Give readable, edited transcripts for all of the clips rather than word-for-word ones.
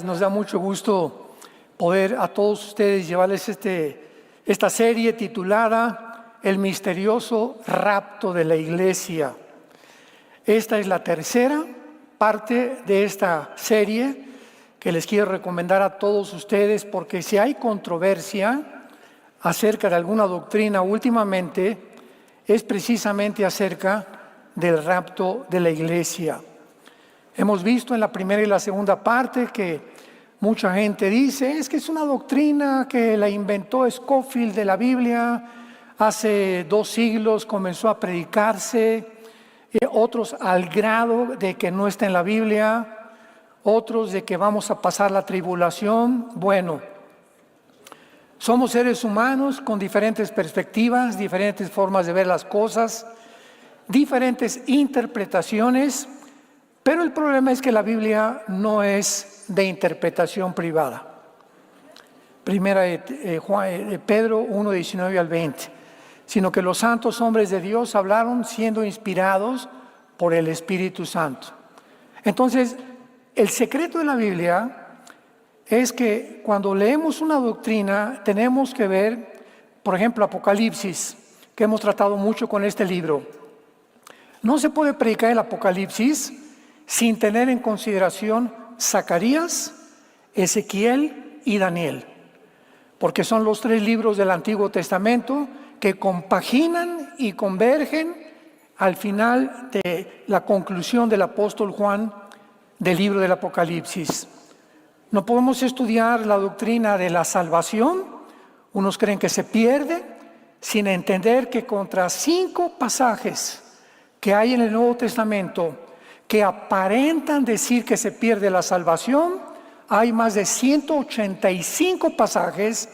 Nos da mucho gusto poder a todos ustedes llevarles esta serie titulada El misterioso rapto de la iglesia. Esta es la tercera parte de esta serie que les quiero recomendar a todos ustedes, porque si hay controversia acerca de alguna doctrina últimamente, es precisamente acerca del rapto de la iglesia. Hemos visto en la primera y la segunda parte que mucha gente dice, es que es una doctrina que la inventó Scofield de la Biblia, hace 2 siglos comenzó a predicarse, otros al grado de que no está en la Biblia, otros de que vamos a pasar la tribulación. Bueno, somos seres humanos con diferentes perspectivas, diferentes formas de ver las cosas, diferentes interpretaciones. Pero el problema es que la Biblia no es de interpretación privada. Primera de Pedro 1, 19 al 20. Sino que los santos hombres de Dios hablaron siendo inspirados por el Espíritu Santo. Entonces, el secreto de la Biblia es que cuando leemos una doctrina tenemos que ver, por ejemplo, Apocalipsis, que hemos tratado mucho con este libro. No se puede predicar el Apocalipsis sin tener en consideración Zacarías, Ezequiel y Daniel, porque son los 3 libros del Antiguo Testamento que compaginan y convergen al final de la conclusión del apóstol Juan del libro del Apocalipsis. No podemos estudiar la doctrina de la salvación, unos creen que se pierde, sin entender que contra 5 pasajes que hay en el Nuevo Testamento que aparentan decir que se pierde la salvación, hay más de 185 pasajes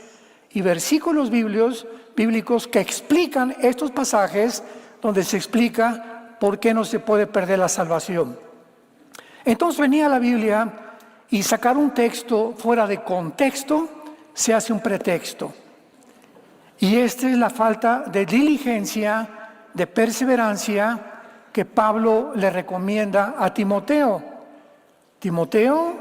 y versículos bíblicos que explican estos pasajes, donde se explica por qué no se puede perder la salvación. Entonces venía la Biblia y sacar un texto fuera de contexto se hace un pretexto. Y esta es la falta de diligencia, de perseverancia, que Pablo le recomienda a Timoteo. Timoteo,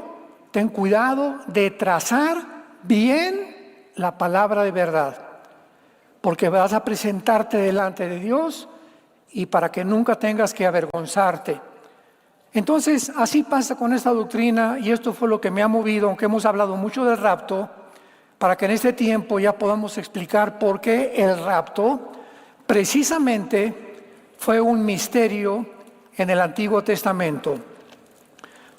ten cuidado de trazar bien la palabra de verdad, porque vas a presentarte delante de Dios y para que nunca tengas que avergonzarte. Entonces, así pasa con esta doctrina, y esto fue lo que me ha movido, aunque hemos hablado mucho del rapto, para que en este tiempo ya podamos explicar por qué el rapto precisamente fue un misterio en el Antiguo Testamento.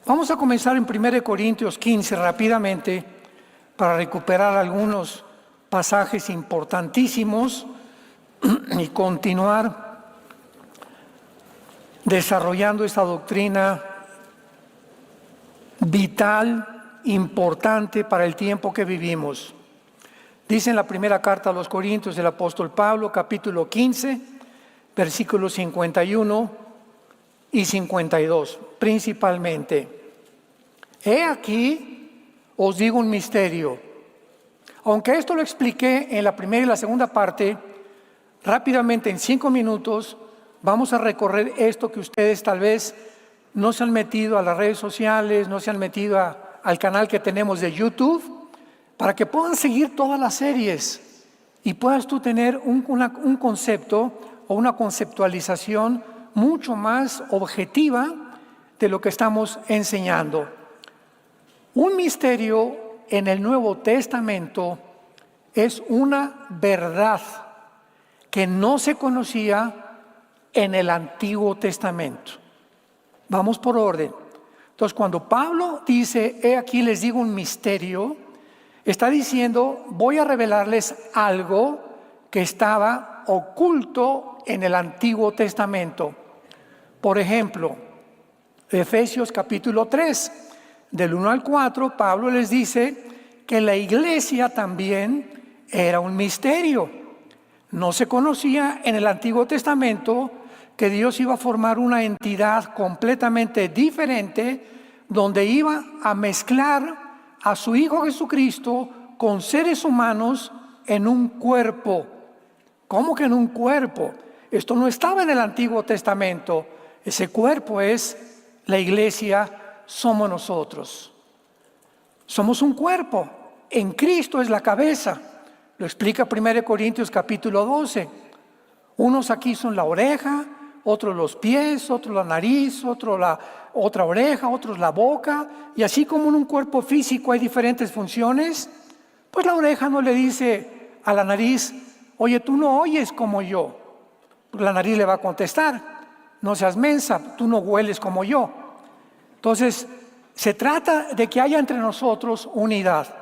Vamos a comenzar en 1 Corintios 15 rápidamente para recuperar algunos pasajes importantísimos y continuar desarrollando esta doctrina vital, importante para el tiempo que vivimos. Dice en la primera carta a los Corintios el apóstol Pablo, capítulo 15, versículos 51 y 52, principalmente. He aquí, os digo un misterio. Aunque esto lo expliqué en la primera y la segunda parte, rápidamente en 5 minutos vamos a recorrer esto que ustedes tal vez no se han metido a las redes sociales, no se han metido al canal que tenemos de YouTube, para que puedan seguir todas las series y puedas tú tener un concepto o una conceptualización mucho más objetiva de lo que estamos enseñando. Un misterio en el Nuevo Testamento es una verdad que no se conocía en el Antiguo Testamento. Vamos por orden. Entonces, cuando Pablo dice, he aquí les digo un misterio, está diciendo, voy a revelarles algo que estaba oculto en el Antiguo Testamento. Por ejemplo, Efesios capítulo 3, del 1 al 4, Pablo les dice que la iglesia también era un misterio. No se conocía en el Antiguo Testamento que Dios iba a formar una entidad completamente diferente, donde iba a mezclar a su Hijo Jesucristo con seres humanos en un cuerpo. ¿Cómo que en un cuerpo? Esto no estaba en el Antiguo Testamento. Ese cuerpo es la iglesia, somos nosotros. Somos un cuerpo. En Cristo es la cabeza. Lo explica 1 Corintios capítulo 12. Unos aquí son la oreja, otros los pies, otros la nariz, otro la otra oreja, otros la boca. Y así como en un cuerpo físico hay diferentes funciones, pues la oreja no le dice a la nariz, oye, tú no oyes como yo. Pues la nariz le va a contestar, no seas mensa, tú no hueles como yo. Entonces, se trata de que haya entre nosotros unidad,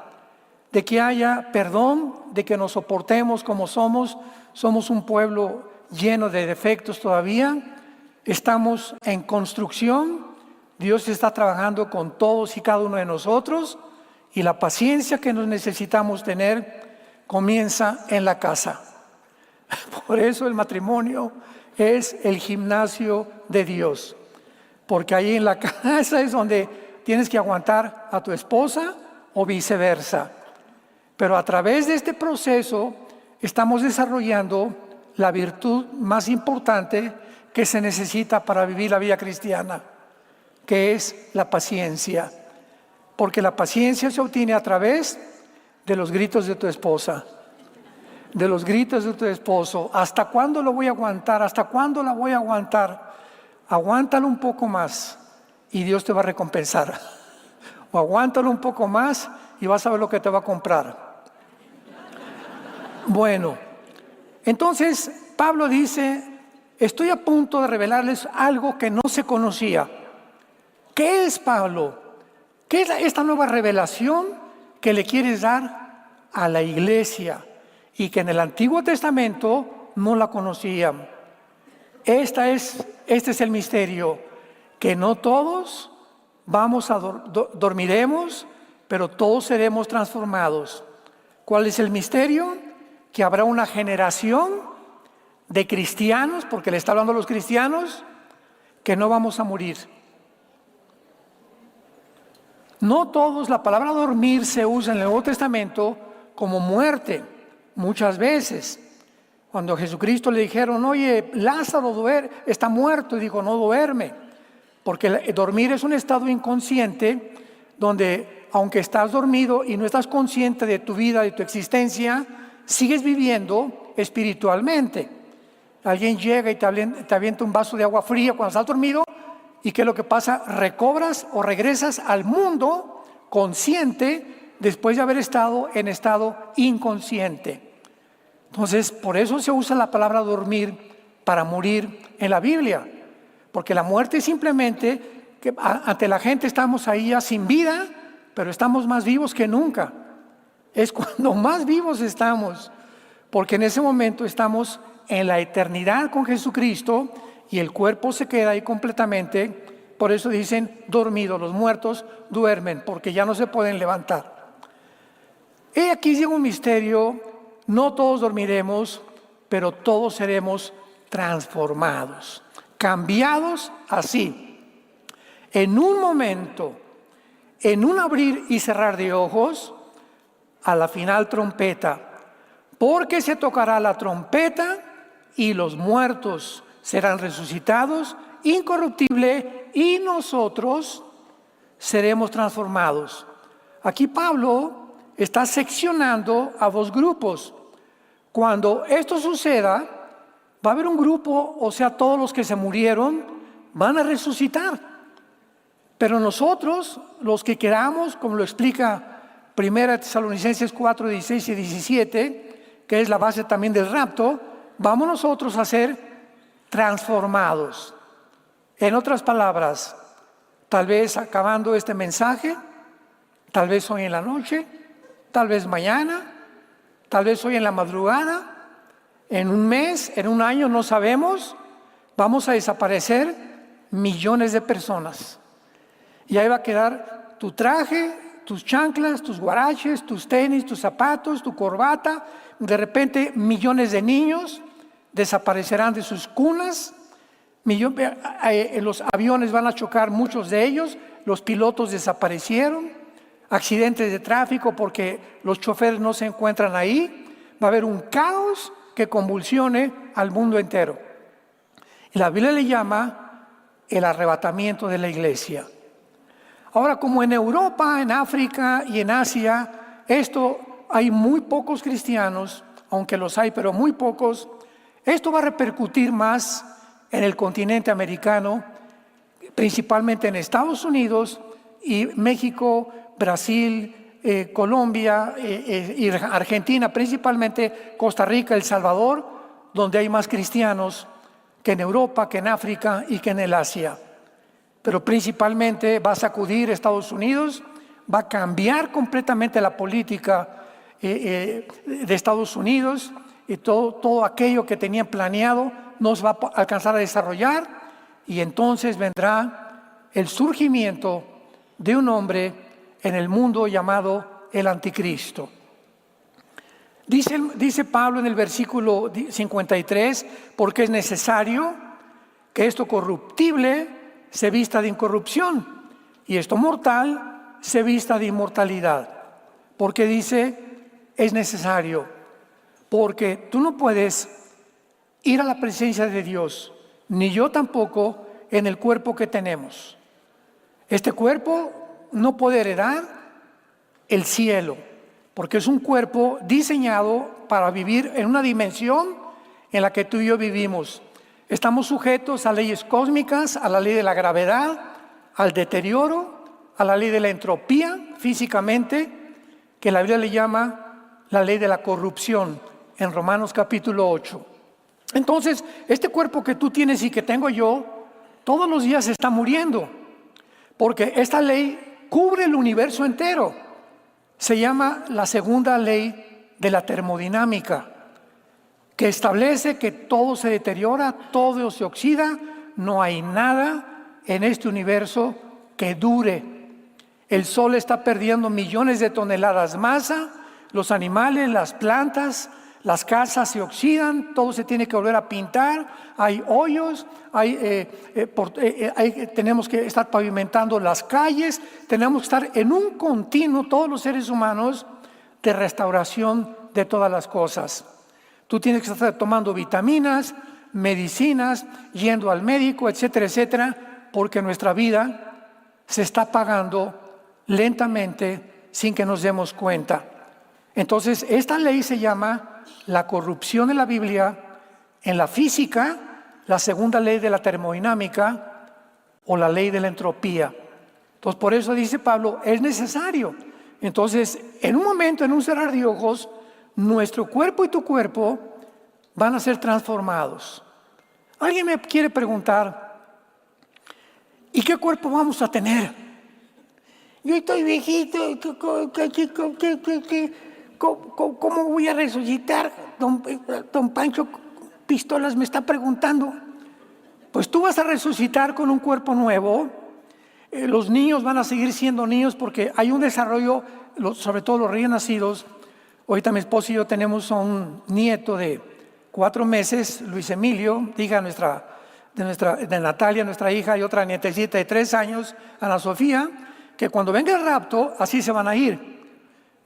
de que haya perdón, de que nos soportemos como somos. Somos un pueblo lleno de defectos todavía, estamos en construcción, Dios está trabajando con todos y cada uno de nosotros, y la paciencia que nos necesitamos tener comienza en la casa. Por eso el matrimonio es el gimnasio de Dios, porque ahí en la casa es donde tienes que aguantar a tu esposa o viceversa. Pero a través de este proceso estamos desarrollando la virtud más importante que se necesita para vivir la vida cristiana, que es la paciencia. Porque la paciencia se obtiene a través de los gritos de tu esposa, de los gritos de tu esposo. ¿Hasta cuándo lo voy a aguantar? ¿Hasta cuándo la voy a aguantar? Aguántalo un poco más y Dios te va a recompensar. O aguántalo un poco más y vas a ver lo que te va a comprar. Bueno, entonces Pablo dice, estoy a punto de revelarles algo que no se conocía. ¿Qué es, Pablo? ¿Qué es esta nueva revelación que le quieres dar a la iglesia y que en el Antiguo Testamento no la conocían? Este es el misterio, que no todos dormiremos, pero todos seremos transformados. ¿Cuál es el misterio? Que habrá una generación de cristianos, porque le está hablando a los cristianos, que no vamos a morir. No todos, la palabra dormir se usa en el Nuevo Testamento como muerte, muchas veces. Cuando a Jesucristo le dijeron, oye, Lázaro está muerto, y dijo, no duerme, porque dormir es un estado inconsciente donde, aunque estás dormido y no estás consciente de tu vida, de tu existencia, sigues viviendo espiritualmente. Alguien llega y te avienta un vaso de agua fría cuando estás dormido, y ¿qué es lo que pasa? Recobras o regresas al mundo consciente después de haber estado en estado inconsciente. Entonces, por eso se usa la palabra dormir para morir en la Biblia, porque la muerte es simplemente que ante la gente estamos ahí ya sin vida, pero estamos más vivos que nunca. Es cuando más vivos estamos, porque en ese momento estamos en la eternidad con Jesucristo y el cuerpo se queda ahí completamente. Por eso dicen dormidos, los muertos duermen, porque ya no se pueden levantar. He aquí llega un misterio, no todos dormiremos, pero todos seremos transformados, cambiados así. En un momento, en un abrir y cerrar de ojos, a la final trompeta, porque se tocará la trompeta y los muertos serán resucitados, incorruptible, y nosotros seremos transformados. Aquí Pablo está seccionando a dos grupos. Cuando esto suceda, va a haber un grupo, o sea, todos los que se murieron van a resucitar. Pero nosotros, los que queramos, como lo explica 1 Tesalonicenses 4, 16 y 17, que es la base también del rapto, vamos nosotros a ser transformados. En otras palabras, tal vez acabando este mensaje, tal vez hoy en la noche, tal vez mañana, tal vez hoy en la madrugada, en un mes, en un año, no sabemos, vamos a desaparecer millones de personas. Y ahí va a quedar tu traje, tus chanclas, tus guaraches, tus tenis, tus zapatos, tu corbata. De repente millones de niños desaparecerán de sus cunas. Los aviones van a chocar, muchos de ellos. Los pilotos desaparecieron. Accidentes de tráfico porque los choferes no se encuentran ahí. Va a haber un caos que convulsione al mundo entero. Y la Biblia le llama el arrebatamiento de la iglesia. Ahora, como en Europa, en África y en Asia, hay muy pocos cristianos, aunque los hay, pero muy pocos. Esto va a repercutir más en el continente americano, principalmente en Estados Unidos y México, Brasil, Colombia y Argentina, principalmente Costa Rica, El Salvador, donde hay más cristianos que en Europa, que en África y que en el Asia. Pero principalmente va a sacudir Estados Unidos, va a cambiar completamente la política de Estados Unidos, y todo aquello que tenían planeado no se va a alcanzar a desarrollar, y entonces vendrá el surgimiento de un hombre en el mundo llamado el Anticristo. Dice Pablo en el versículo 53, porque es necesario que esto corruptible se vista de incorrupción y esto mortal se vista de inmortalidad. Porque dice, es necesario, porque tú no puedes ir a la presencia de Dios, ni yo tampoco, en el cuerpo que tenemos. Este cuerpo no puede heredar el cielo, porque es un cuerpo diseñado para vivir en una dimensión en la que tú y yo vivimos. Estamos sujetos a leyes cósmicas, a la ley de la gravedad, al deterioro, a la ley de la entropía físicamente, que la Biblia le llama la ley de la corrupción en Romanos capítulo 8. Entonces, este cuerpo que tú tienes y que tengo yo, todos los días está muriendo, porque esta ley cubre el universo entero. Se llama la segunda ley de la termodinámica, que establece que todo se deteriora, todo se oxida, no hay nada en este universo que dure. El sol está perdiendo millones de toneladas de masa, los animales, las plantas, las casas se oxidan, todo se tiene que volver a pintar, hay hoyos, tenemos que estar pavimentando las calles, tenemos que estar en un continuo, todos los seres humanos, de restauración de todas las cosas. Tú tienes que estar tomando vitaminas, medicinas, yendo al médico, etcétera, etcétera, porque nuestra vida se está apagando lentamente sin que nos demos cuenta. Entonces, esta ley se llama la corrupción en la Biblia, en la física, la segunda ley de la termodinámica o la ley de la entropía. Entonces, por eso dice Pablo, es necesario. Entonces, en un momento, en un cerrar de ojos, nuestro cuerpo y tu cuerpo van a ser transformados. Alguien me quiere preguntar, ¿y qué cuerpo vamos a tener? Yo estoy viejito, ¿cómo voy a resucitar? Don Pancho Pistolas me está preguntando. Pues tú vas a resucitar con un cuerpo nuevo. Los niños van a seguir siendo niños porque hay un desarrollo, sobre todo los recién nacidos. Ahorita mi esposo y yo tenemos un nieto de 4 meses, Luis Emilio, hija de Natalia, nuestra hija, y otra nietecita de 3 años, Ana Sofía, que cuando venga el rapto, así se van a ir.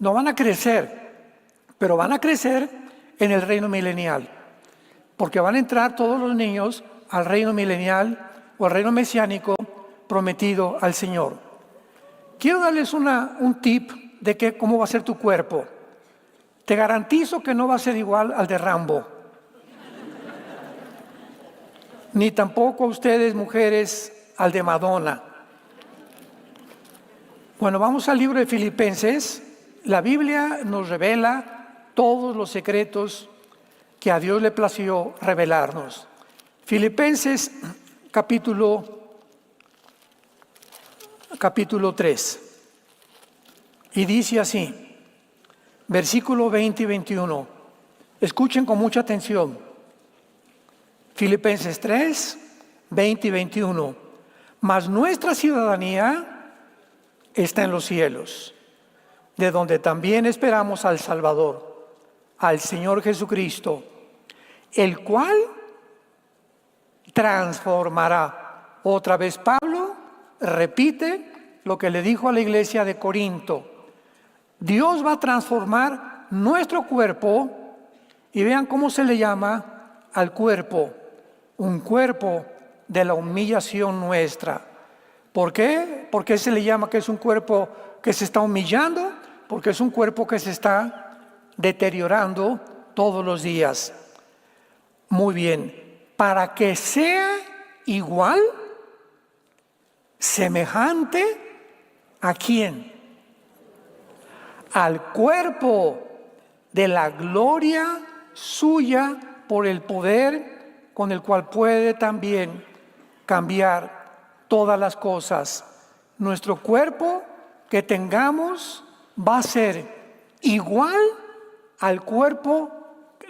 No van a crecer, pero van a crecer en el reino milenial, porque van a entrar todos los niños al reino milenial o al reino mesiánico prometido al Señor. Quiero darles un tip de cómo va a ser tu cuerpo. Te garantizo que no va a ser igual al de Rambo. Ni tampoco a ustedes, mujeres, al de Madonna. Bueno, vamos al libro de Filipenses. La Biblia nos revela todos los secretos que a Dios le plació revelarnos. Filipenses capítulo 3. Y dice así, versículo 20 y 21. Escuchen con mucha atención. Filipenses 3, 20 y 21. Mas nuestra ciudadanía está en los cielos, de donde también esperamos al Salvador, al Señor Jesucristo, el cual transformará. Otra vez Pablo repite lo que le dijo a la iglesia de Corinto. Dios va a transformar nuestro cuerpo, y vean cómo se le llama al cuerpo, un cuerpo de la humillación nuestra. ¿Por qué? ¿Por qué se le llama que es un cuerpo que se está humillando? Porque es un cuerpo que se está deteriorando todos los días. Muy bien, para que sea igual, semejante, ¿a quién? Al cuerpo de la gloria suya por el poder con el cual puede también cambiar todas las cosas. Nuestro cuerpo que tengamos va a ser igual al cuerpo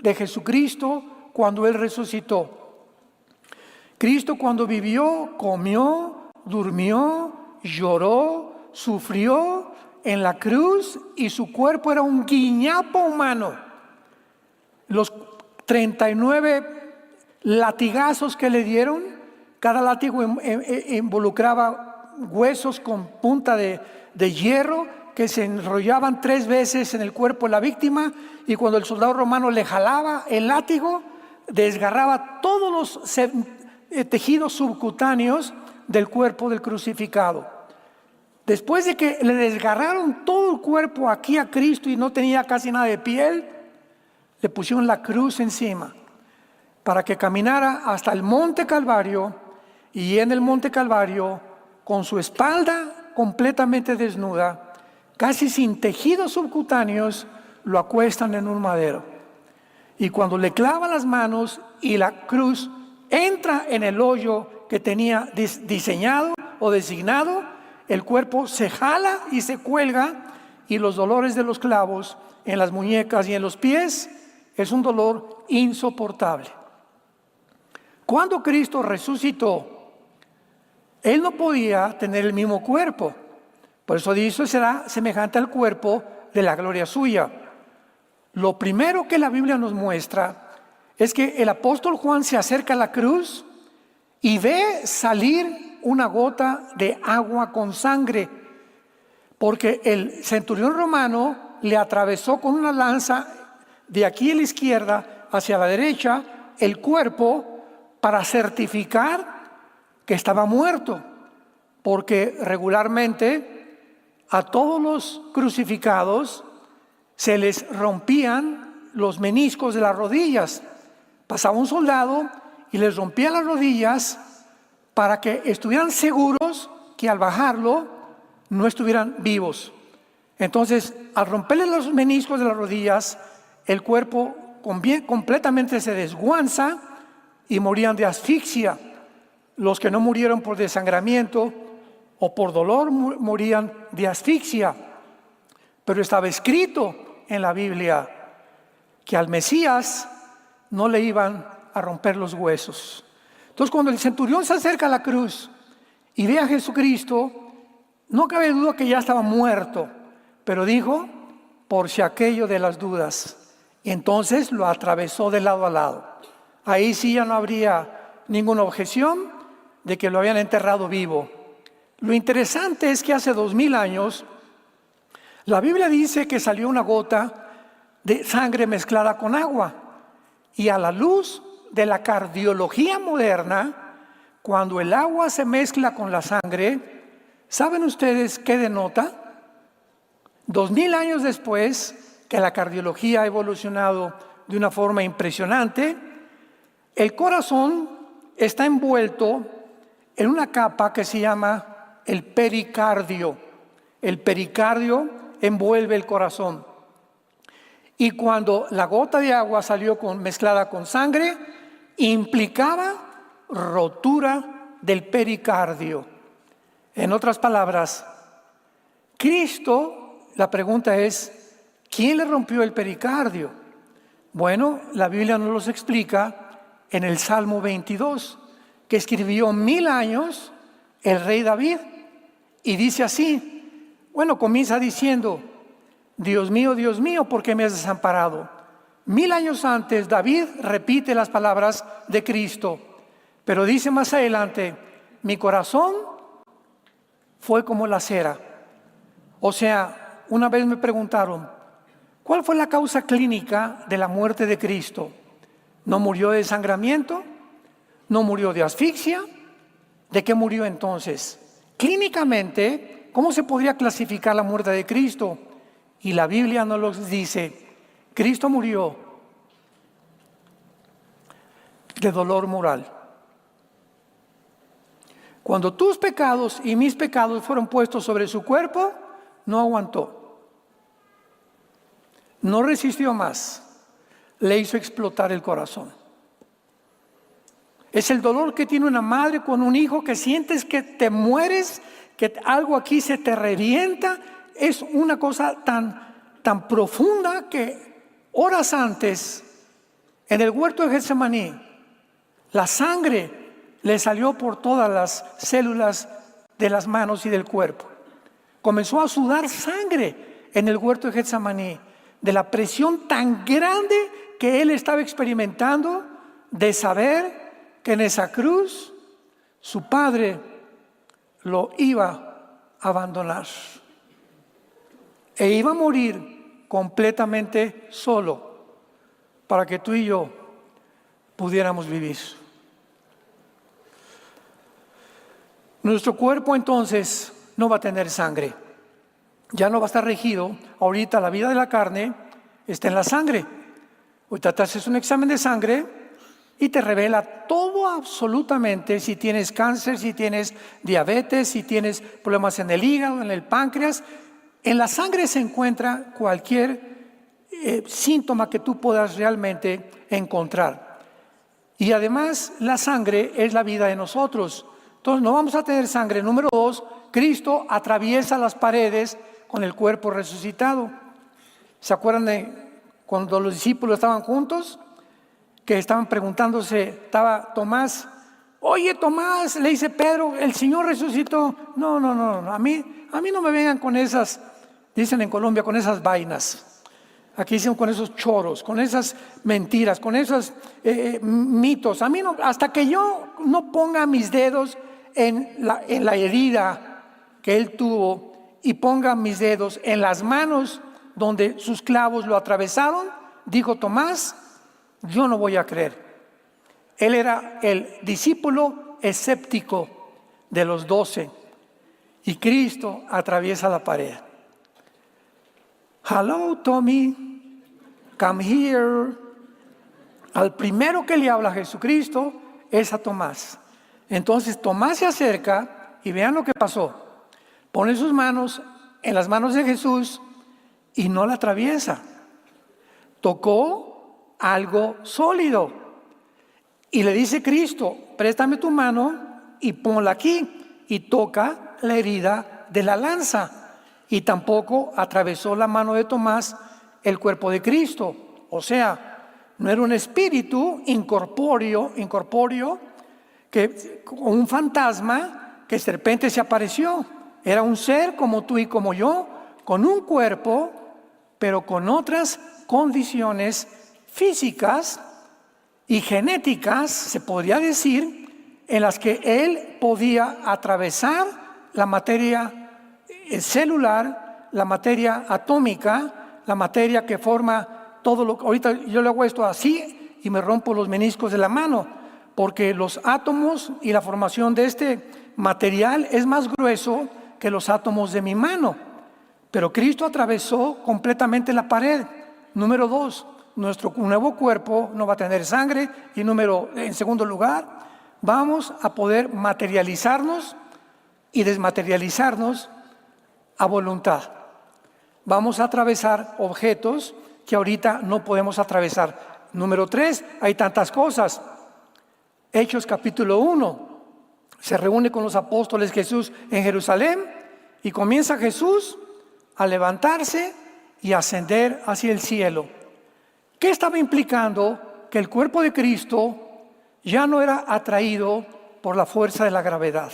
de Jesucristo cuando Él resucitó. Cristo cuando vivió, comió, durmió, lloró, sufrió en la cruz y su cuerpo era un guiñapo humano. Los 39 latigazos que le dieron, cada látigo involucraba huesos con punta de hierro que se enrollaban 3 veces en el cuerpo de la víctima, y cuando el soldado romano le jalaba el látigo, desgarraba todos los tejidos subcutáneos del cuerpo del crucificado. Después de que le desgarraron todo el cuerpo aquí a Cristo y no tenía casi nada de piel, le pusieron la cruz encima para que caminara hasta el monte Calvario, y en el monte Calvario, con su espalda completamente desnuda, casi sin tejidos subcutáneos, lo acuestan en un madero. Y cuando le clavan las manos y la cruz entra en el hoyo que tenía diseñado o designado, el cuerpo se jala y se cuelga, y los dolores de los clavos en las muñecas y en los pies es un dolor insoportable. Cuando Cristo resucitó, Él no podía tener el mismo cuerpo. Por eso dice, será semejante al cuerpo de la gloria suya. Lo primero que la Biblia nos muestra es que el apóstol Juan se acerca a la cruz y ve salir una gota de agua con sangre, porque el centurión romano le atravesó con una lanza de aquí a la izquierda hacia la derecha el cuerpo para certificar que estaba muerto, porque regularmente a todos los crucificados se les rompían los meniscos de las rodillas. Pasaba un soldado y les rompía las rodillas para que estuvieran seguros que al bajarlo no estuvieran vivos. Entonces, al romperle los meniscos de las rodillas, el cuerpo completamente se desguanza y morían de asfixia. Los que no murieron por desangramiento o por dolor morían de asfixia. Pero estaba escrito en la Biblia que al Mesías no le iban a romper los huesos. Entonces, cuando el centurión se acerca a la cruz y ve a Jesucristo, no cabe duda que ya estaba muerto, pero dijo, por si aquello de las dudas. Y entonces lo atravesó de lado a lado. Ahí sí ya no habría ninguna objeción de que lo habían enterrado vivo. Lo interesante es que hace 2000 años, la Biblia dice que salió una gota de sangre mezclada con agua. Y a la luz de la cardiología moderna, cuando el agua se mezcla con la sangre, ¿saben ustedes qué denota? 2000 años después, que la cardiología ha evolucionado de una forma impresionante, el corazón está envuelto en una capa que se llama el pericardio. El pericardio envuelve el corazón. Y cuando la gota de agua salió mezclada con sangre, implicaba rotura del pericardio. En otras palabras, Cristo, la pregunta es, ¿quién le rompió el pericardio? Bueno, la Biblia nos los explica en el Salmo 22, que escribió 1000 años el rey David, y dice así, bueno, comienza diciendo, Dios mío, ¿por qué me has desamparado? 1000 años antes, David repite las palabras de Cristo, pero dice más adelante, mi corazón fue como la cera. O sea, una vez me preguntaron, ¿cuál fue la causa clínica de la muerte de Cristo? ¿No murió de desangramiento? ¿No murió de asfixia? ¿De qué murió entonces? clínicamente, ¿cómo se podría clasificar la muerte de Cristo? Y la Biblia nos lo dice. Cristo murió de dolor moral. Cuando tus pecados y mis pecados fueron puestos sobre su cuerpo, no aguantó. No resistió más. Le hizo explotar el corazón. Es el dolor que tiene una madre con un hijo, que sientes que te mueres, que algo aquí se te revienta. Es una cosa tan profunda que horas antes, en el huerto de Getsemaní, la sangre le salió por todas las células de las manos y del cuerpo. Comenzó a sudar sangre en el huerto de Getsemaní, de la presión tan grande que él estaba experimentando de saber que en esa cruz su padre lo iba a abandonar e iba a morir completamente solo para que tú y yo pudiéramos vivir. Nuestro cuerpo entonces no va a tener sangre, ya no va a estar regido. Ahorita la vida de la carne está en la sangre. Ahorita te haces un examen de sangre y te revela todo absolutamente, si tienes cáncer, si tienes diabetes, si tienes problemas en el hígado, en el páncreas. En la sangre se encuentra cualquier síntoma que tú puedas realmente encontrar. Y además la sangre es la vida de nosotros. Entonces no vamos a tener sangre. Número 2, Cristo atraviesa las paredes con el cuerpo resucitado. ¿Se acuerdan de cuando los discípulos estaban juntos? Que estaban preguntándose, estaba Tomás, oye Tomás, le dice Pedro, el Señor resucitó. No, a mí no me vengan con esas, dicen en Colombia, con esas vainas. Aquí dicen con esos choros, con esas mentiras, con esos mitos. A mí no, hasta que yo no ponga mis dedos en la herida que él tuvo y ponga mis dedos en las manos donde sus clavos lo atravesaron, dijo Tomás, yo no voy a creer. Él era el discípulo escéptico de los 12 y Cristo atraviesa la pared. Hello, Tommy, come here. Al primero que le habla a Jesucristo es a Tomás. Entonces Tomás se acerca y vean lo que pasó. Pone sus manos en las manos de Jesús y no la atraviesa. Tocó algo sólido y le dice Cristo, préstame tu mano y ponla aquí, y toca la herida de la lanza, y tampoco atravesó la mano de Tomás el cuerpo de Cristo. O sea, no era un espíritu incorpóreo que un fantasma que de repente se apareció. Era un ser como tú y como yo, con un cuerpo, pero con otras condiciones físicas y genéticas, se podría decir, en las que él podía atravesar la materia celular, la materia atómica, la materia que forma todo lo que... Ahorita yo le hago esto así y me rompo los meniscos de la mano, porque los átomos y la formación de este material es más grueso que los átomos de mi mano. Pero Cristo atravesó completamente la pared. Número 2, nuestro nuevo cuerpo no va a tener sangre. Y en segundo lugar, vamos a poder materializarnos y desmaterializarnos a voluntad. Vamos a atravesar objetos que ahorita no podemos atravesar. Número 3, hay tantas cosas. Hechos capítulo 1, se reúne con los apóstoles Jesús en Jerusalén y comienza Jesús a levantarse y ascender hacia el cielo. ¿Qué estaba implicando? Que el cuerpo de Cristo ya no era atraído por la fuerza de la gravedad.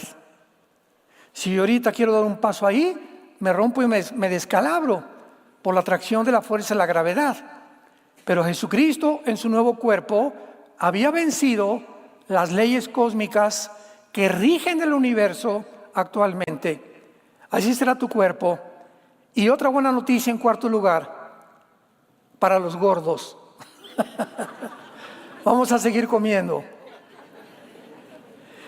Si yo ahorita quiero dar un paso ahí, me rompo y me descalabro por la atracción de la fuerza de la gravedad. Pero Jesucristo en su nuevo cuerpo había vencido las leyes cósmicas que rigen el universo actualmente. Así será tu cuerpo. Y otra buena noticia en cuarto lugar, para los gordos. Vamos a seguir comiendo.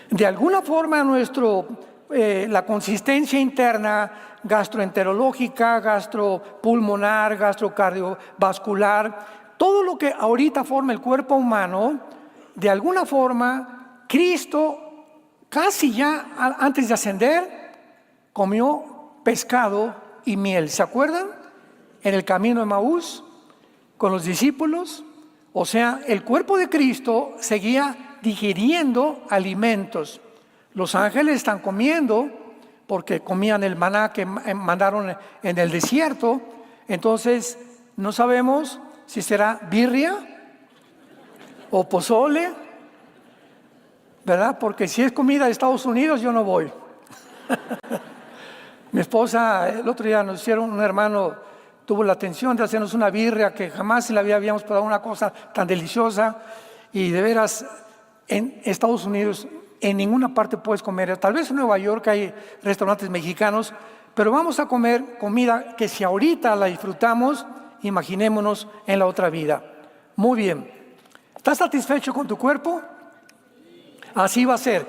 De alguna forma nuestro la consistencia interna gastroenterológica, gastropulmonar, gastrocardiovascular, todo lo que ahorita forma el cuerpo humano, de alguna forma, Cristo casi ya antes de ascender, comió pescado y miel. ¿Se acuerdan? En el camino de Emaús, con los discípulos. O sea, el cuerpo de Cristo seguía digiriendo alimentos. Los ángeles están comiendo, porque comían el maná que mandaron en el desierto. Entonces, no sabemos si será birria o pozole, ¿verdad? Porque si es comida de Estados Unidos, yo no voy. Mi esposa, el otro día nos hicieron, un hermano tuvo la atención de hacernos una birria que jamás en la vida habíamos probado una cosa tan deliciosa. Y de veras, en Estados Unidos, en ninguna parte puedes comer. Tal vez en Nueva York hay restaurantes mexicanos, pero vamos a comer comida que si ahorita la disfrutamos, imaginémonos en la otra vida. Muy bien. ¿Estás satisfecho con tu cuerpo? Así va a ser.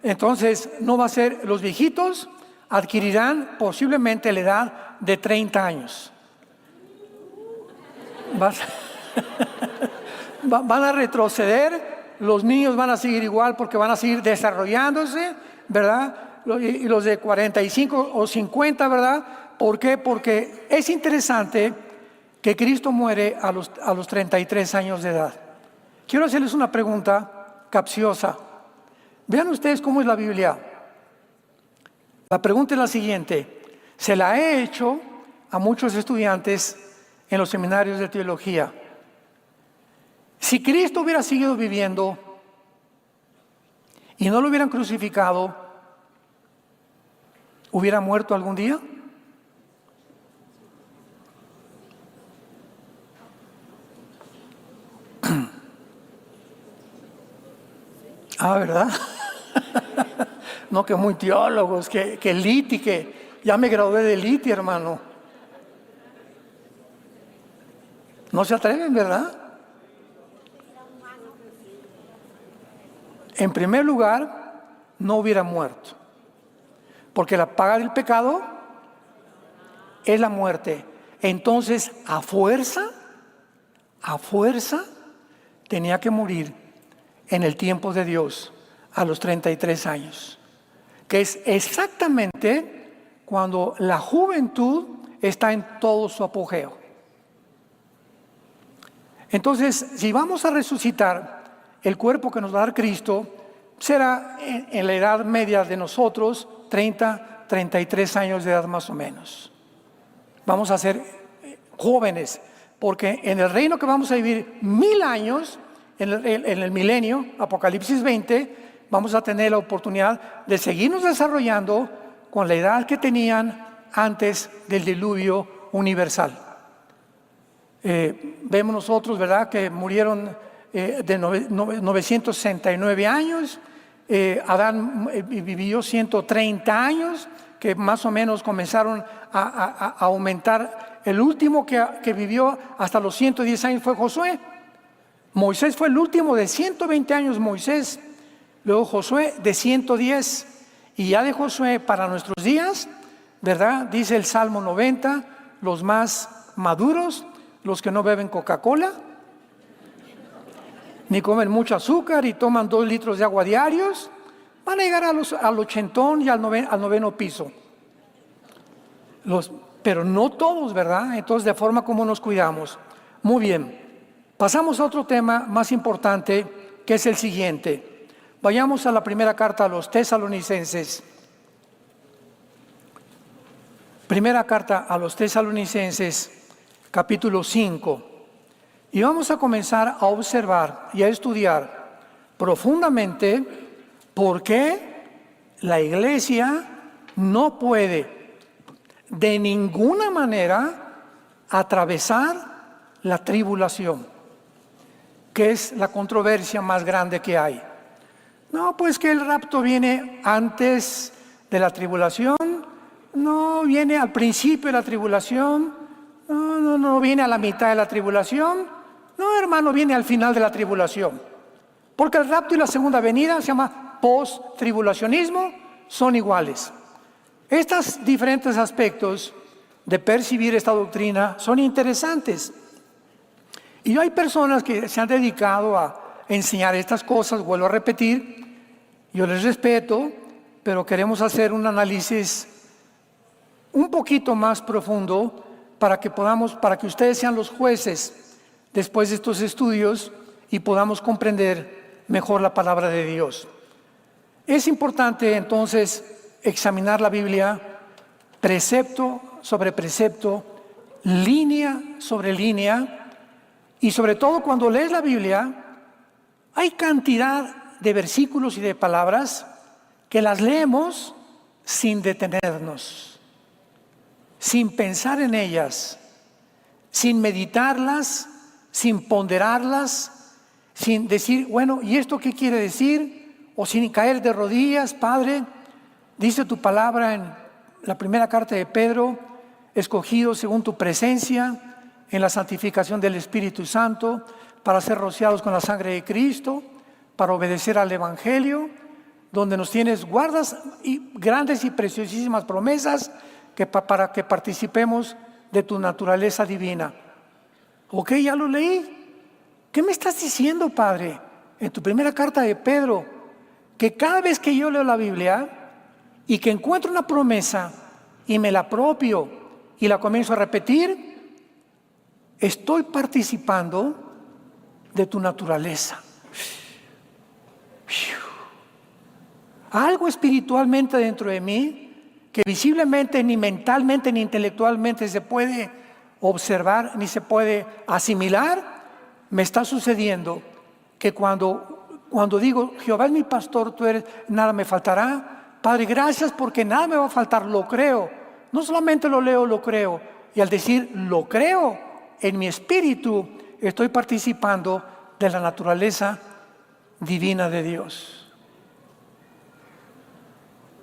Entonces, no va a ser, los viejitos adquirirán posiblemente la edad de 30 años. Van a retroceder, los niños van a seguir igual porque van a seguir desarrollándose, ¿verdad? Y los de 45 o 50, ¿verdad? ¿Por qué? Porque es interesante que Cristo muere a los 33 años de edad. Quiero hacerles una pregunta capciosa. Vean ustedes cómo es la Biblia. La pregunta es la siguiente. Se la he hecho a muchos estudiantes en los seminarios de teología. Si Cristo hubiera seguido viviendo y no lo hubieran crucificado, ¿hubiera muerto algún día? Ah, ¿verdad? No, que muy teólogos, que Liti, que ya me gradué de Liti, hermano. No se atreven, ¿verdad? En primer lugar, no hubiera muerto, porque la paga del pecado es la muerte. Entonces, a fuerza, tenía que morir en el tiempo de Dios a los 33 años, que es exactamente cuando la juventud está en todo su apogeo. Entonces, si vamos a resucitar, el cuerpo que nos va a dar Cristo será en la edad media de nosotros, 30, 33 años de edad más o menos. Vamos a ser jóvenes, porque en el reino que vamos a vivir 1000 años, en el milenio, Apocalipsis 20, vamos a tener la oportunidad de seguirnos desarrollando con la edad que tenían antes del diluvio universal. Vemos nosotros, ¿verdad?, que murieron de 969 años, Adán vivió 130 años, que más o menos comenzaron a aumentar. El último que vivió hasta los 110 años fue Josué. Moisés fue el último de 120 años, Moisés. Luego Josué de 110. Y ya de Josué para nuestros días, ¿verdad? Dice el Salmo 90, los más maduros, los que no beben Coca-Cola, ni comen mucho azúcar y toman 2 litros de agua diarios, van a llegar al 80 y al noveno piso. Pero no todos, ¿verdad? Entonces, de forma como nos cuidamos. Muy bien. Pasamos a otro tema más importante, que es el siguiente. Vayamos a la primera carta a los Tesalonicenses. Primera carta a los Tesalonicenses, capítulo 5. Y vamos a comenzar a observar y a estudiar profundamente por qué la iglesia no puede de ninguna manera atravesar la tribulación, que es la controversia más grande que hay. No, pues que el rapto viene antes de la tribulación, no viene al principio de la tribulación, no viene a la mitad de la tribulación, no, hermano, viene al final de la tribulación. Porque el rapto y la segunda venida se llama post-tribulacionismo, son iguales. Estos diferentes aspectos de percibir esta doctrina son interesantes. Y hay personas que se han dedicado a enseñar estas cosas, vuelvo a repetir, yo les respeto, pero queremos hacer un análisis un poquito más profundo para que ustedes sean los jueces después de estos estudios y podamos comprender mejor la palabra de Dios. Es importante entonces examinar la Biblia precepto sobre precepto, línea sobre línea, y sobre todo cuando lees la Biblia, hay cantidad de versículos y de palabras que las leemos sin detenernos, sin pensar en ellas, sin meditarlas, sin ponderarlas, sin decir, bueno, ¿y esto qué quiere decir? O sin caer de rodillas. Padre, dice tu palabra en la primera carta de Pedro, escogidos según tu presencia, en la santificación del Espíritu Santo, para ser rociados con la sangre de Cristo, para obedecer al Evangelio, donde nos tienes guardas y grandes y preciosísimas promesas para que participemos de tu naturaleza divina. Ok, ya lo leí. ¿Qué me estás diciendo, Padre? En tu primera carta de Pedro, que cada vez que yo leo la Biblia y que encuentro una promesa y me la apropio y la comienzo a repetir, estoy participando de tu naturaleza. Algo espiritualmente dentro de mí que visiblemente, ni mentalmente, ni intelectualmente se puede observar, ni se puede asimilar, me está sucediendo que cuando digo, Jehová es mi pastor, nada me faltará. Padre, gracias porque nada me va a faltar, lo creo. No solamente lo leo, lo creo. Y al decir lo creo, en mi espíritu estoy participando de la naturaleza divina de Dios.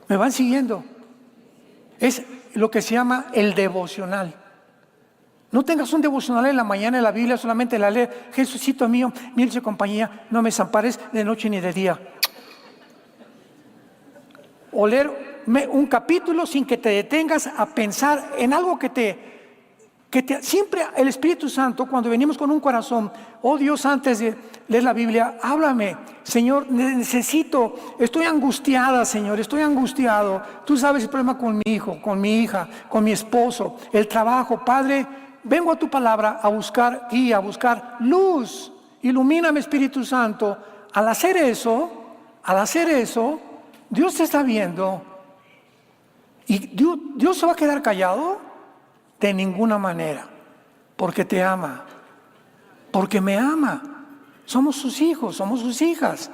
¿Me van siguiendo? Es lo que se llama el devocional. No tengas un devocional en la mañana en la Biblia, solamente la lee. Jesucito mío, mi dulce compañía, no me desampares de noche ni de día. O leer un capítulo sin que te detengas a pensar en algo siempre el Espíritu Santo, cuando venimos con un corazón, oh Dios, antes de leer la Biblia, háblame, Señor, estoy angustiada, Señor, estoy angustiado. Tú sabes el problema con mi hijo, con mi hija, con mi esposo, el trabajo. Padre, vengo a tu palabra a buscar guía, a buscar luz. Ilumíname, Espíritu Santo. Al hacer eso, Dios te está viendo. ¿Y Dios se va a quedar callado? De ninguna manera, porque te ama, porque me ama. Somos sus hijos, somos sus hijas.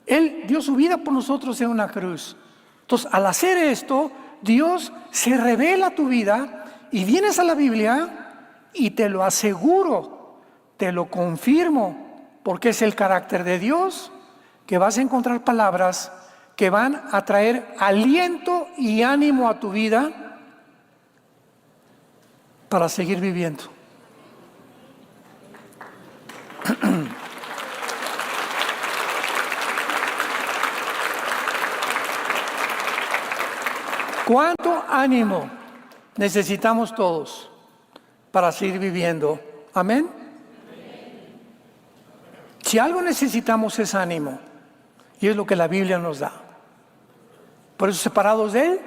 Él dio su vida por nosotros en una cruz. Entonces, al hacer esto, Dios se revela a tu vida y vienes a la Biblia y te lo aseguro, te lo confirmo, porque es el carácter de Dios, que vas a encontrar palabras que van a traer aliento y ánimo a tu vida para seguir viviendo. ¿Cuánto ánimo necesitamos todos para seguir viviendo? Amén. Si algo necesitamos es ánimo, y es lo que la Biblia nos da. Por eso, separados de Él,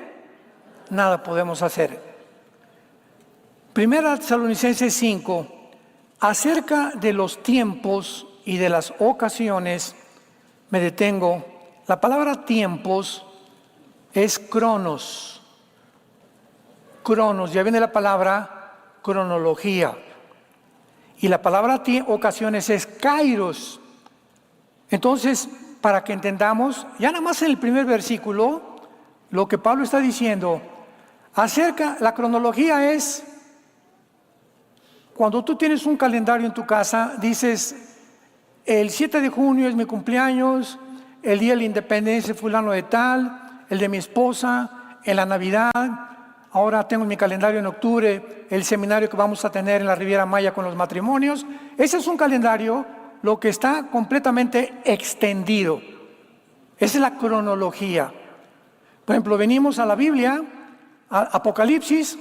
nada podemos hacer. Primera Tesalonicenses 5, acerca de los tiempos y de las ocasiones, me detengo. La palabra tiempos es cronos. Cronos, ya viene la palabra cronología. Y la palabra ocasiones es kairos. Entonces, para que entendamos, ya nada más en el primer versículo, lo que Pablo está diciendo, la cronología es, cuando tú tienes un calendario en tu casa, dices, el 7 de junio es mi cumpleaños, el día de la independencia fulano de tal, el de mi esposa, en la Navidad, ahora tengo en mi calendario en octubre el seminario que vamos a tener en la Riviera Maya con los matrimonios. Ese es un calendario, lo que está completamente extendido. Esa es la cronología. Por ejemplo, venimos a la Biblia, a Apocalipsis,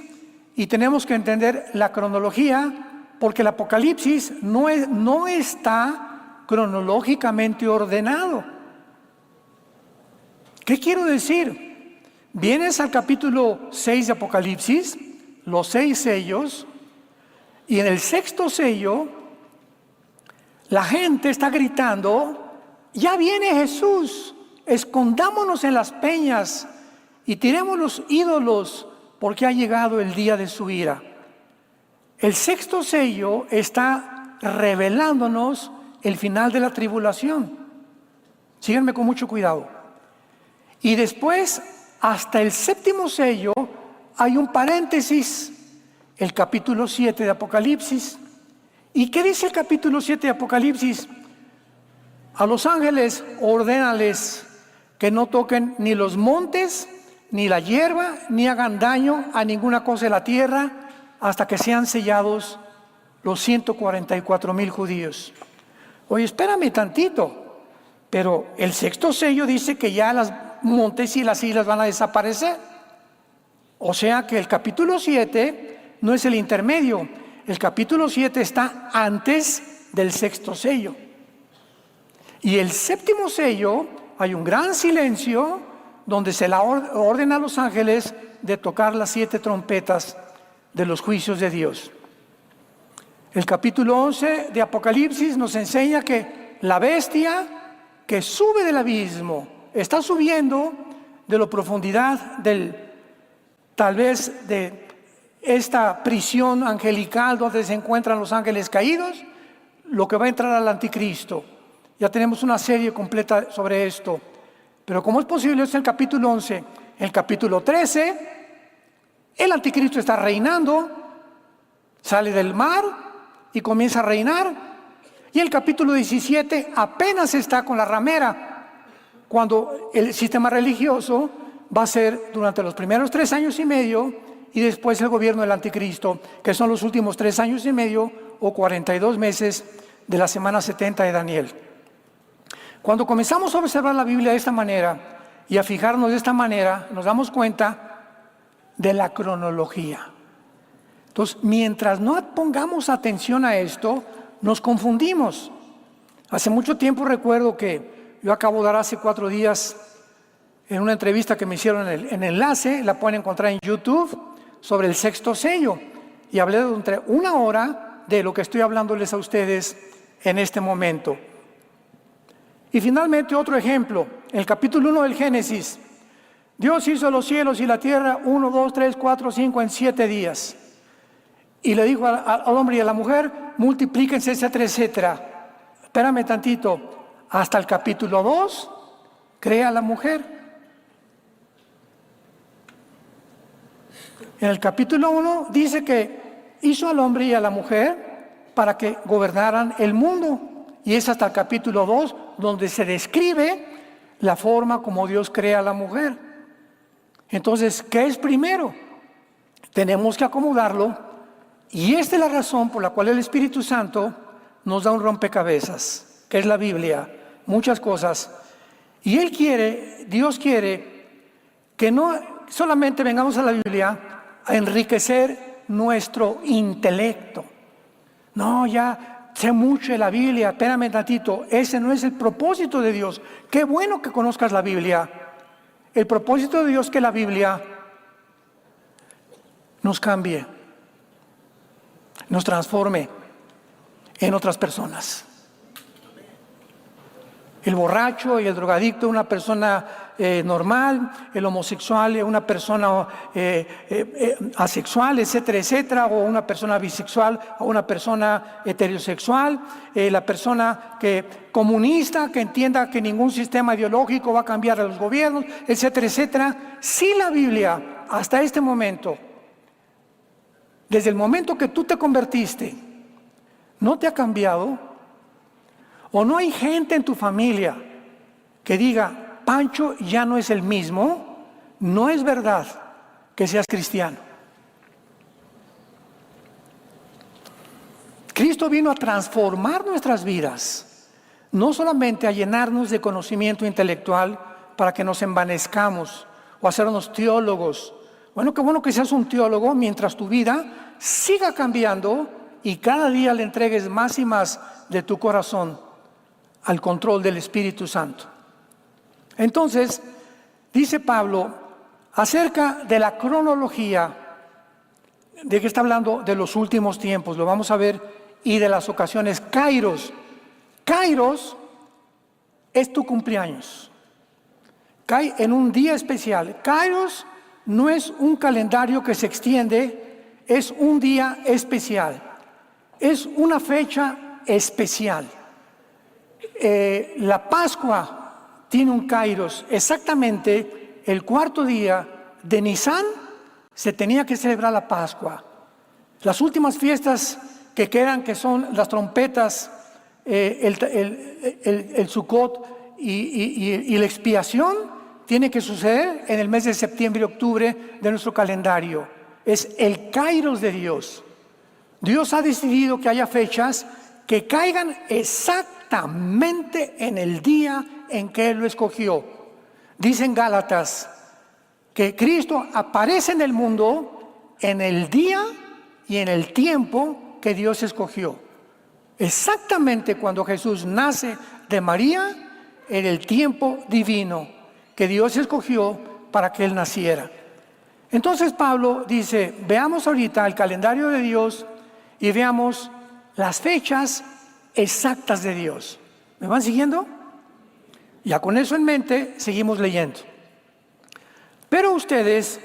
y tenemos que entender la cronología, porque el Apocalipsis no está cronológicamente ordenado. ¿Qué quiero decir? Vienes al capítulo 6 de Apocalipsis, los 6 sellos, y en el 6º sello, la gente está gritando: ya viene Jesús, escondámonos en las peñas y tiremos los ídolos, porque ha llegado el día de su ira. El 6º sello está revelándonos el final de la tribulación. Síganme con mucho cuidado. Y después, hasta el 7º sello, hay un paréntesis, el capítulo 7 de Apocalipsis. ¿Y qué dice el capítulo 7 de Apocalipsis? A los ángeles, ordénales que no toquen ni los montes, ni la hierba, ni hagan daño a ninguna cosa de la tierra, hasta que sean sellados los 144,000 judíos. Oye, espérame tantito, pero el 6º sello dice que ya los montes y las islas van a desaparecer. O sea que el capítulo 7 no es el intermedio, el capítulo 7 está antes del 6º sello. Y el 7º sello, hay un gran silencio donde se la ordena a los ángeles de tocar las 7 trompetas de los juicios de Dios. El capítulo 11 de Apocalipsis nos enseña que la bestia que sube del abismo está subiendo de la profundidad tal vez de esta prisión angelical donde se encuentran los ángeles caídos, lo que va a entrar al anticristo. Ya tenemos una serie completa sobre esto. Pero ¿cómo es posible? Es el capítulo 11. En el capítulo 13, el anticristo está reinando, sale del mar y comienza a reinar. Y el capítulo 17 apenas está con la ramera, cuando el sistema religioso va a ser durante los primeros 3 años y medio y después el gobierno del anticristo, que son los últimos 3 años y medio o 42 meses de la semana 70 de Daniel. Cuando comenzamos a observar la Biblia de esta manera y a fijarnos de esta manera, nos damos cuenta de la cronología. Entonces, mientras no pongamos atención a esto, nos confundimos. Hace mucho tiempo recuerdo que yo acabo de dar hace 4 días en una entrevista que me hicieron en Enlace, la pueden encontrar en YouTube, sobre el 6º sello. Y hablé durante 1 hora de lo que estoy hablándoles a ustedes en este momento. Y finalmente otro ejemplo, en el capítulo 1 del Génesis, Dios hizo los cielos y la tierra 1, 2, 3, 4, 5 en 7 días. Y le dijo al hombre y a la mujer, multiplíquense, etcétera, etcétera. Espérame tantito, hasta el capítulo 2, crea a la mujer. En el capítulo 1 dice que hizo al hombre y a la mujer para que gobernaran el mundo. Y es hasta el capítulo 2 donde se describe la forma como Dios crea a la mujer. Entonces, ¿qué es primero? Tenemos que acomodarlo, y esta es la razón por la cual el Espíritu Santo nos da un rompecabezas, que es la Biblia, muchas cosas. Y Dios quiere que no solamente vengamos a la Biblia a enriquecer nuestro intelecto. No, ya sé mucho de la Biblia, espérame tantito, ese no es el propósito de Dios. Qué bueno que conozcas la Biblia. El propósito de Dios es que la Biblia nos cambie, nos transforme en otras personas. El borracho y el drogadicto, una persona normal, el homosexual, una persona asexual, etcétera, etcétera, o una persona bisexual, o una persona heterosexual, la persona comunista, que entienda que ningún sistema ideológico va a cambiar a los gobiernos, etcétera, etcétera. Si la Biblia, hasta este momento, desde el momento que tú te convertiste, no te ha cambiado, o no hay gente en tu familia que diga, Pancho ya no es el mismo, no es verdad que seas cristiano. Cristo vino a transformar nuestras vidas, no solamente a llenarnos de conocimiento intelectual para que nos envanezcamos o hacernos teólogos. Bueno, qué bueno que seas un teólogo mientras tu vida siga cambiando y cada día le entregues más y más de tu corazón al control del Espíritu Santo. Entonces, dice Pablo acerca de la cronología, de que está hablando de los últimos tiempos, lo vamos a ver, y de las ocasiones. Kairos. Kairos es tu cumpleaños. Cae en un día especial. Kairos no es un calendario que se extiende, es un día especial. Es una fecha especial. La Pascua tiene un Kairos. Exactamente el cuarto día de Nisan se tenía que celebrar la Pascua. Las últimas fiestas que quedan, que son las trompetas, el Sukkot y la expiación, tiene que suceder en el mes de septiembre y octubre de nuestro calendario. Es el Kairos de Dios. Dios ha decidido que haya fechas que caigan exactamente en el día en que Él lo escogió. Dice en Gálatas que Cristo aparece en el mundo en el día y en el tiempo que Dios escogió. Exactamente cuando Jesús nace de María, en el tiempo divino que Dios escogió para que Él naciera. Entonces Pablo dice, veamos ahorita el calendario de Dios y veamos las fechas exactas de Dios. ¿Me van siguiendo? Ya con eso en mente, seguimos leyendo. Pero ustedes,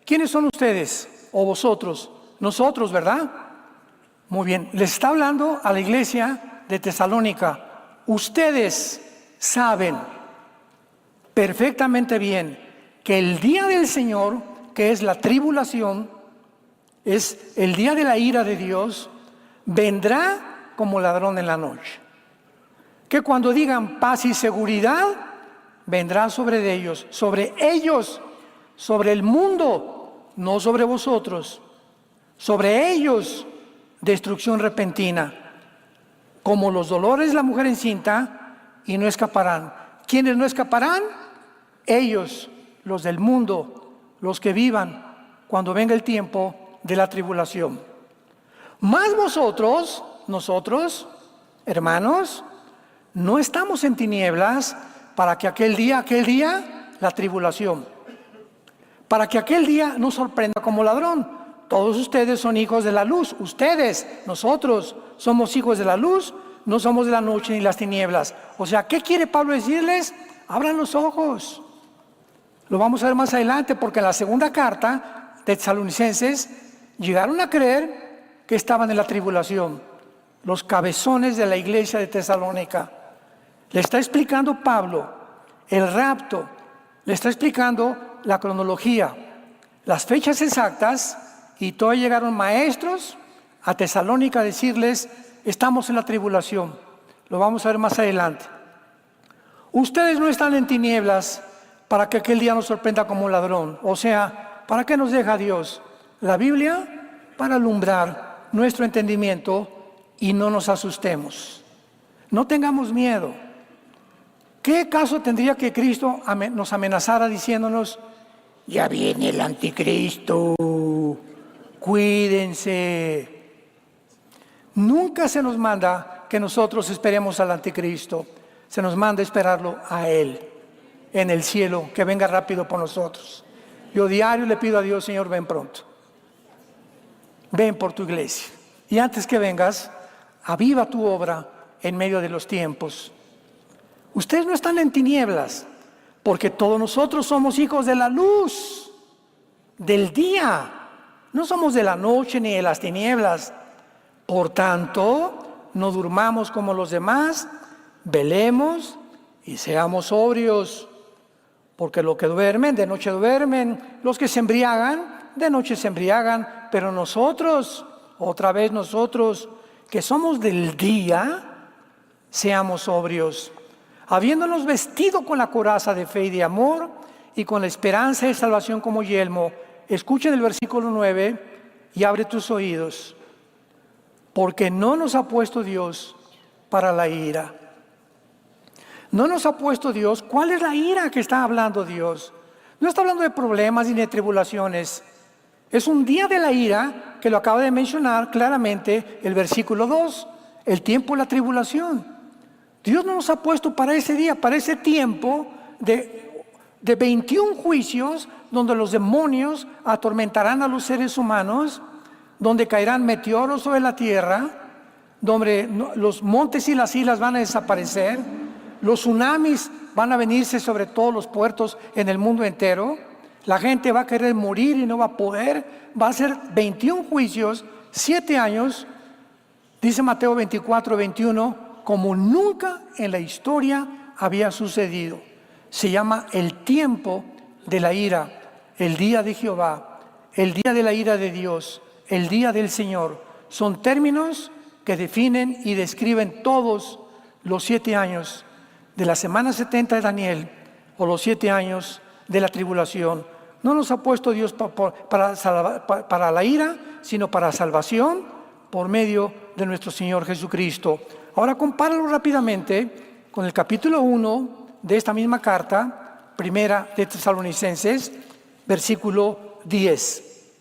¿quiénes son ustedes? O vosotros, nosotros, ¿verdad? Muy bien, les está hablando a la iglesia de Tesalónica. Ustedes saben perfectamente bien que el día del Señor, que es la tribulación, es el día de la ira de Dios, vendrá como ladrón en la noche. Que cuando digan paz y seguridad, vendrá sobre ellos, sobre el mundo, no sobre vosotros, sobre ellos destrucción repentina, como los dolores de la mujer encinta, y no escaparán. ¿Quiénes no escaparán? Ellos, los del mundo, los que vivan cuando venga el tiempo de la tribulación. Mas vosotros, nosotros, hermanos, no estamos en tinieblas para que aquel día, la tribulación, para que aquel día nos sorprenda como ladrón. Todos ustedes son hijos de la luz. Ustedes, nosotros, somos hijos de la luz, no somos de la noche ni las tinieblas. O sea, ¿qué quiere Pablo decirles? Abran los ojos. Lo vamos a ver más adelante, porque en la segunda carta de Tesalonicenses llegaron a creer que estaban en la tribulación. Los cabezones de la iglesia de Tesalónica. Le está explicando Pablo el rapto, le está explicando la cronología, las fechas exactas, y todavía llegaron maestros a Tesalónica a decirles, estamos en la tribulación. Lo vamos a ver más adelante. Ustedes no están en tinieblas para que aquel día nos sorprenda como un ladrón. O sea, ¿para qué nos deja Dios? La Biblia, para alumbrar nuestro entendimiento y no nos asustemos. No tengamos miedo. ¿Qué caso tendría que Cristo nos amenazara diciéndonos, ya viene el anticristo, cuídense? Nunca se nos manda que nosotros esperemos al anticristo. Se nos manda esperarlo a Él en el cielo, que venga rápido por nosotros. Yo diario le pido a Dios, Señor, ven pronto. Ven por tu iglesia. Y antes que vengas, aviva tu obra en medio de los tiempos. Ustedes no están en tinieblas, porque todos nosotros somos hijos de la luz, del día. No somos de la noche ni de las tinieblas. Por tanto, no durmamos como los demás, velemos y seamos sobrios. Porque los que duermen, de noche duermen. Los que se embriagan, de noche se embriagan. Pero nosotros, otra vez nosotros, que somos del día, seamos sobrios. Habiéndonos vestido con la coraza de fe y de amor, y con la esperanza de salvación como yelmo. Escuchen el versículo 9 y abre tus oídos. Porque no nos ha puesto Dios para la ira. No nos ha puesto Dios. ¿Cuál es la ira que está hablando Dios? No está hablando de problemas ni de tribulaciones. Es un día de la ira que lo acaba de mencionar claramente el versículo 2, el tiempo de la tribulación. Dios no nos ha puesto para ese día, para ese tiempo de 21 juicios donde los demonios atormentarán a los seres humanos, donde caerán meteoros sobre la tierra, donde los montes y las islas van a desaparecer, los tsunamis van a venirse sobre todos los puertos en el mundo entero, la gente va a querer morir y no va a poder, va a ser 21 juicios, 7 años, dice Mateo 24, 21, como nunca en la historia había sucedido. Se llama el tiempo de la ira, el día de Jehová, el día de la ira de Dios, el día del Señor. Son términos que definen y describen todos los 7 años de la semana 70 de Daniel o los 7 años de la tribulación. No nos ha puesto Dios para la ira, sino para salvación por medio de nuestro Señor Jesucristo. Ahora compáralo rápidamente con el capítulo 1 de esta misma carta, primera de Tesalonicenses, versículo 10.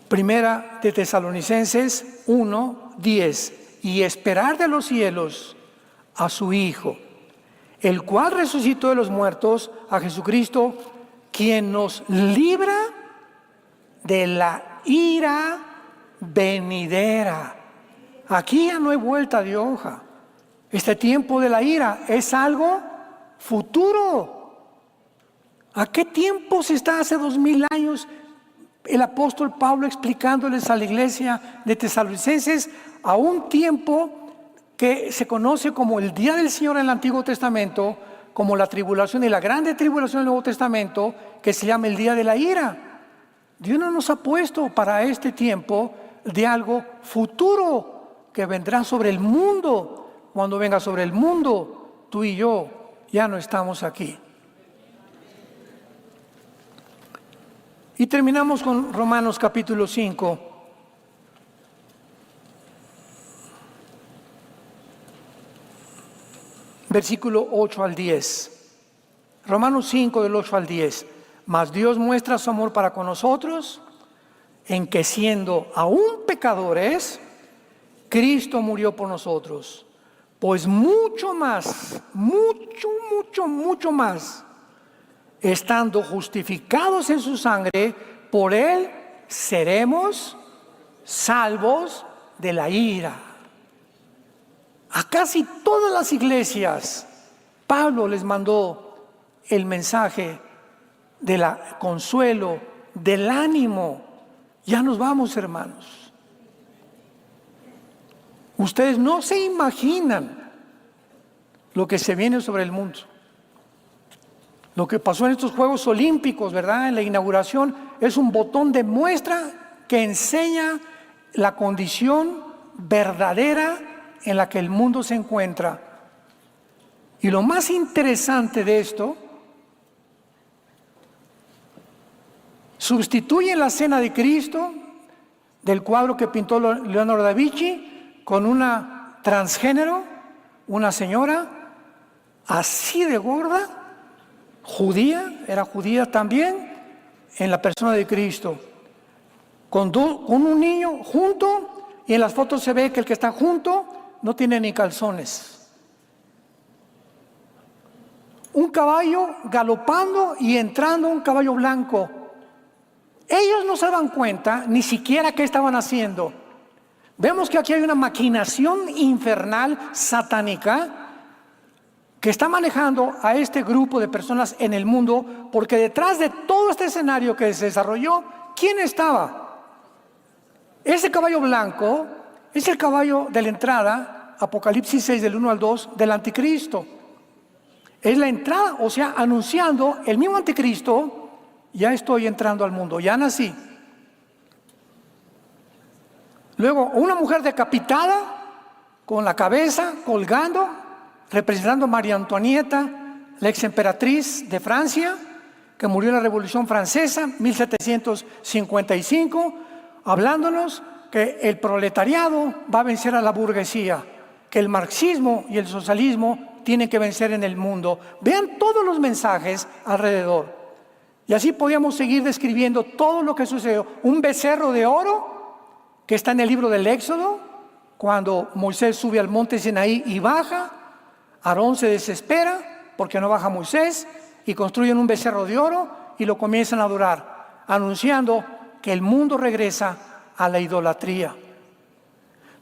Primera de Tesalonicenses 1, 10. Y esperar de los cielos a su Hijo, el cual resucitó de los muertos, a Jesucristo, quien nos libra de la ira venidera. Aquí ya no hay vuelta de hoja. Este tiempo de la ira es algo futuro. ¿A qué tiempo se está hace 2000 años el apóstol Pablo explicándoles a la iglesia de Tesalonicenses? A un tiempo que se conoce como el día del Señor en el Antiguo Testamento, como la tribulación y la grande tribulación del Nuevo Testamento, que se llama el día de la ira. Dios no nos ha puesto para este tiempo de algo futuro que vendrá sobre el mundo. Cuando venga sobre el mundo, tú y yo ya no estamos aquí. Y terminamos con Romanos capítulo 5. Versículo 8 al 10. Romanos 5 del 8 al 10. Mas Dios muestra su amor para con nosotros en que siendo aún pecadores, Cristo murió por nosotros. Pues mucho más, mucho más, estando justificados en su sangre, por Él seremos salvos de la ira. A casi todas las iglesias, Pablo les mandó el mensaje del consuelo, del ánimo. Ya nos vamos, hermanos. Ustedes no se imaginan lo que se viene sobre el mundo. Lo que pasó en estos Juegos Olímpicos, ¿verdad? En la inauguración es un botón de muestra que enseña la condición verdadera en la que el mundo se encuentra. Y lo más interesante de esto, sustituye la cena de Cristo del cuadro que pintó Leonardo da Vinci con una transgénero, una señora así de gorda, judía, era judía también, en la persona de Cristo, con un niño junto, y en las fotos se ve que el que está junto no tiene ni calzones. Un caballo galopando y entrando un caballo blanco. Ellos no se daban cuenta ni siquiera qué estaban haciendo. Vemos que aquí hay una maquinación infernal satánica que está manejando a este grupo de personas en el mundo, porque detrás de todo este escenario que se desarrolló, ¿quién estaba? Ese caballo blanco es el caballo de la entrada, Apocalipsis 6 del 1 al 2, del anticristo. Es la entrada, o sea, anunciando el mismo anticristo: ya estoy entrando al mundo, ya nací. Luego, una mujer decapitada, con la cabeza colgando, representando a María Antonieta, la ex emperatriz de Francia, que murió en la Revolución Francesa, 1755, hablándonos que el proletariado va a vencer a la burguesía, que el marxismo y el socialismo tienen que vencer en el mundo. Vean todos los mensajes alrededor. Y así podíamos seguir describiendo todo lo que sucedió. Un becerro de oro que está en el libro del Éxodo, cuando Moisés sube al monte Sinaí y baja, Aarón se desespera porque no baja Moisés y construyen un becerro de oro y lo comienzan a adorar, anunciando que el mundo regresa a la idolatría.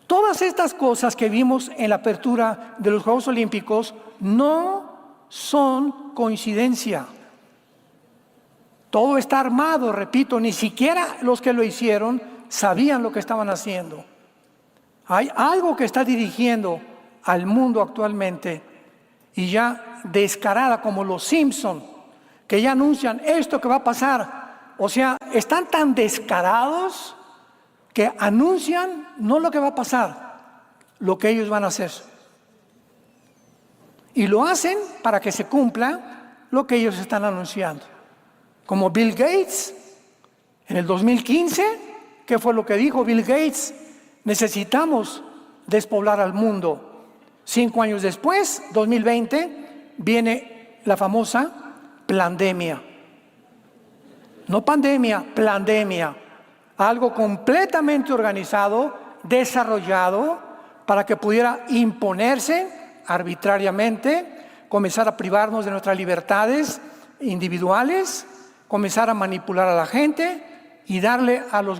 Todas estas cosas que vimos en la apertura de los Juegos Olímpicos no son coincidencia. Todo está armado, repito, ni siquiera los que lo hicieron sabían lo que estaban haciendo. Hay algo que está dirigiendo al mundo actualmente y ya descarada, como los Simpson, que ya anuncian esto que va a pasar. O sea, están tan descarados que anuncian no lo que va a pasar, lo que ellos van a hacer. Y lo hacen para que se cumpla lo que ellos están anunciando. Como Bill Gates, en el 2015, ¿qué fue lo que dijo Bill Gates? Necesitamos despoblar al mundo. 5 años después, 2020, viene la famosa plandemia. No pandemia, plandemia. Algo completamente organizado, desarrollado, para que pudiera imponerse arbitrariamente, comenzar a privarnos de nuestras libertades individuales, comenzar a manipular a la gente y darle a los